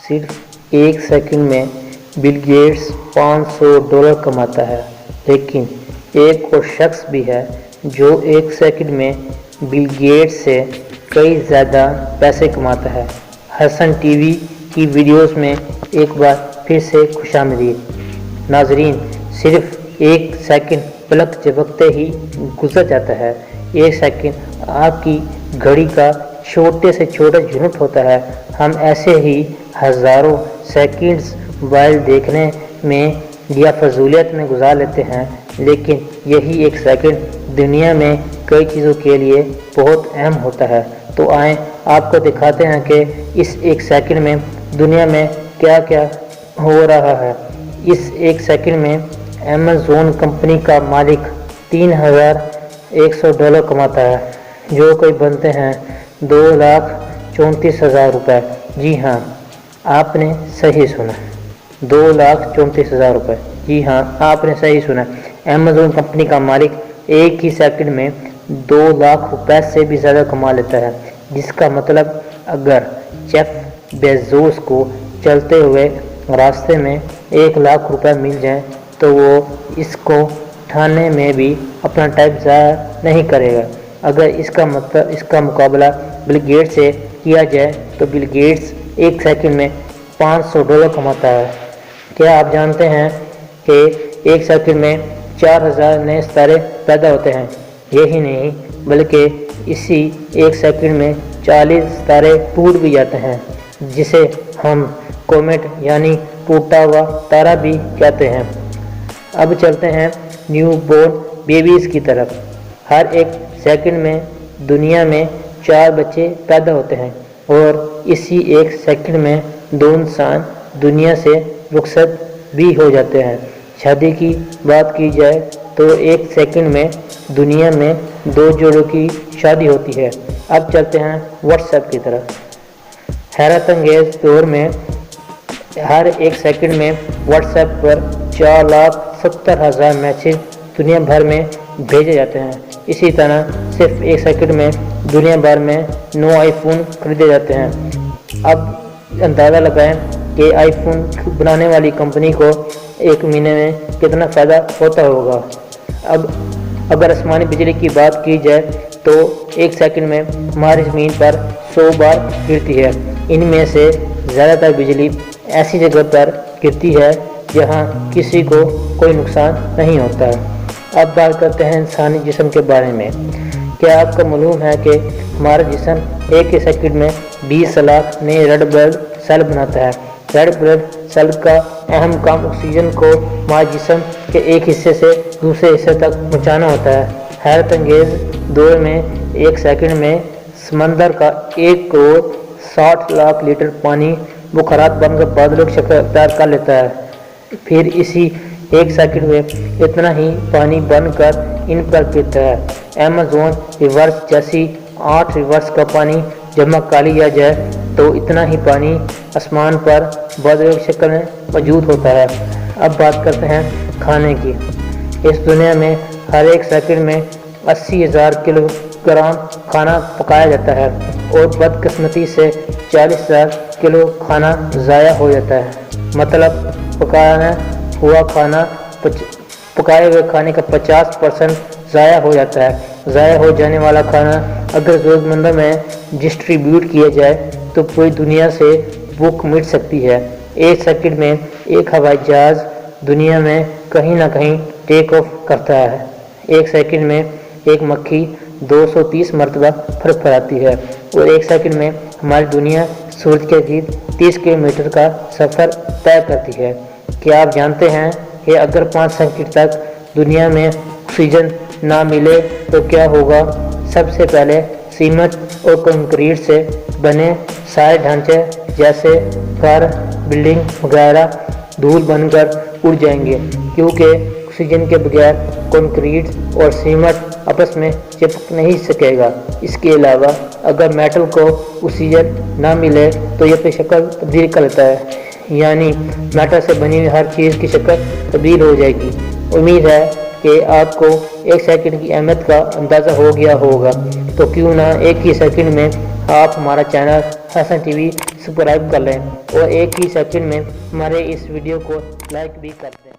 صرف ایک سیکنڈ میں بل گیٹس $500 کماتا ہے، لیکن ایک اور شخص بھی ہے جو ایک سیکنڈ میں بل گیٹس سے کئی زیادہ پیسے کماتا ہے۔ حسن ٹی وی کی ویڈیوز میں ایک بار پھر سے خوش آمدید۔ ناظرین، صرف ایک سیکنڈ پلک جھپکتے ہی گزر جاتا ہے۔ ایک سیکنڈ آپ کی گھڑی کا چھوٹے سے چھوٹا یونٹ ہوتا ہے۔ ہم ایسے ہی ہزاروں سیکنڈز موبائل دیکھنے میں یا فضولیت میں گزار لیتے ہیں، لیکن یہی ایک سیکنڈ دنیا میں کئی چیزوں کے لیے بہت اہم ہوتا ہے۔ تو آئیں آپ کو دکھاتے ہیں کہ اس ایک سیکنڈ میں دنیا میں کیا کیا ہو رہا ہے۔ اس ایک سیکنڈ میں ایمیزون کمپنی کا مالک $3,100 کماتا ہے، جو کہ بنتے ہیں $2,34,000۔ جی ہاں، آپ نے صحیح سنا، $2,34,000۔ جی ہاں، آپ نے صحیح سنا۔ ایمیزون کمپنی کا مالک ایک ہی سیکنڈ میں $2 لاکھ سے بھی زیادہ کما لیتا ہے، جس کا مطلب اگر جیف بیزوس کو چلتے ہوئے راستے میں $1 لاکھ مل جائیں تو وہ اس کو اٹھانے میں بھی اپنا ٹائم ضائع نہیں کرے گا۔ اگر اس کا مقابلہ بل گیٹس سے کیا جائے تو بل گیٹس ایک سیکنڈ میں $500 کماتا ہے۔ کیا آپ جانتے ہیں کہ ایک سیکنڈ میں 4,000 نئے ستارے پیدا ہوتے ہیں؟ یہی نہیں بلکہ اسی ایک سیکنڈ میں 40 ستارے ٹوٹ بھی جاتے ہیں، جسے ہم کومیٹ یعنی ٹوٹا ہوا تارا بھی کہتے ہیں۔ اب چلتے ہیں نیو بورن بیبیز کی طرف۔ ہر ایک سیکنڈ میں دنیا میں 4 بچے پیدا ہوتے ہیں، اور اسی ایک سیکنڈ میں 2 انسان دنیا سے رخصت بھی ہو جاتے ہیں۔ شادی کی بات کی جائے تو ایک سیکنڈ میں دنیا میں 2 جوڑوں کی شادی ہوتی ہے۔ اب چلتے ہیں واٹس ایپ کی طرف۔ حیرت انگیز دور میں ہر ایک سیکنڈ میں واٹس ایپ پر 4,70,000 میسیج دنیا بھر میں بھیجے جاتے ہیں۔ اسی طرح صرف ایک سیکنڈ میں دنیا بھر میں 9 آئی فون خریدے جاتے ہیں۔ اب اندازہ لگائیں کہ آئی فون بنانے والی کمپنی کو ایک مہینے میں کتنا فائدہ ہوتا ہوگا۔ اب اگر آسمانی بجلی کی بات کی جائے تو ایک سیکنڈ میں ہماری زمین پر 100 بار گرتی ہے۔ ان میں سے زیادہ تر بجلی ایسی جگہ پر گرتی ہے جہاں کسی کو کوئی نقصان نہیں ہوتا ہے۔ اب بات کرتے ہیں انسانی جسم کے بارے میں۔ کیا آپ کو معلوم ہے کہ ہمارا جسم ایک ہی سیکنڈ میں 20 لاکھ نئے ریڈ بلڈ سیل بناتا ہے؟ ریڈ بلڈ سیل کا اہم کام آکسیجن کو ہمارے جسم کے ایک حصے سے دوسرے حصے تک پہنچانا ہوتا ہے۔ حیرت انگیز دور میں ایک سیکنڈ میں سمندر کا 1,60,00,000 لیٹر پانی بخارات بن کر بادلوں کی شکل اختیار کر لیتا ہے، پھر اسی ایک سیکنڈ میں اتنا ہی پانی بن کر ان پر گرتا ہے۔ ایمیزون ریورس جیسی 8 ریورس کا پانی جمع کر لیا جائے تو اتنا ہی پانی آسمان پر بادلوں کی شکل میں موجود ہوتا ہے۔ اب بات کرتے ہیں کھانے کی۔ اس دنیا میں ہر ایک سیکنڈ میں 80,000 کلو گرام کھانا پکایا جاتا ہے، اور بدقسمتی سے 40,000 کلو کھانا ضائع ہو جاتا ہے۔ مطلب پکائے ہوئے کھانے کا 50% ضائع ہو جاتا ہے۔ ضائع ہو جانے والا کھانا اگر ضرورت مندوں میں ڈسٹریبیوٹ کیا جائے تو پوری دنیا سے بھوک مٹ سکتی ہے۔ ایک سیکنڈ میں ایک ہوائی جہاز دنیا میں کہیں نہ کہیں ٹیک آف کرتا ہے۔ ایک سیکنڈ میں ایک مکھی 230 مرتبہ پھرپھراتی ہے، اور ایک سیکنڈ میں ہماری دنیا سورج کے گرد 30 کلومیٹر کا سفر طے کرتی ہے۔ کیا آپ جانتے ہیں کہ اگر 5 سیکنڈ تک دنیا میں آکسیجن نہ ملے تو کیا ہوگا؟ سب سے پہلے سیمنٹ اور کنکریٹ سے بنے سارے ڈھانچے جیسے گھر، بلڈنگ وغیرہ دھول بن کر اڑ جائیں گے، کیونکہ آکسیجن کے بغیر کنکریٹ اور سیمنٹ آپس میں چپک نہیں سکے گا۔ اس کے علاوہ اگر میٹل کو آکسیجن نہ ملے تو یہ اپنی شکل تبدیل کر لیتا ہے، یعنی میٹل سے بنی ہوئی ہر چیز کی شکل تبدیل ہو جائے گی۔ امید ہے کہ آپ کو ایک سیکنڈ کی اہمیت کا اندازہ ہو گیا ہوگا، تو کیوں نہ ایک ہی سیکنڈ میں آپ ہمارا چینل حسن ٹی وی سبسکرائب کر لیں اور ایک ہی سیکنڈ میں ہمارے اس ویڈیو کو لائک بھی کر دیں۔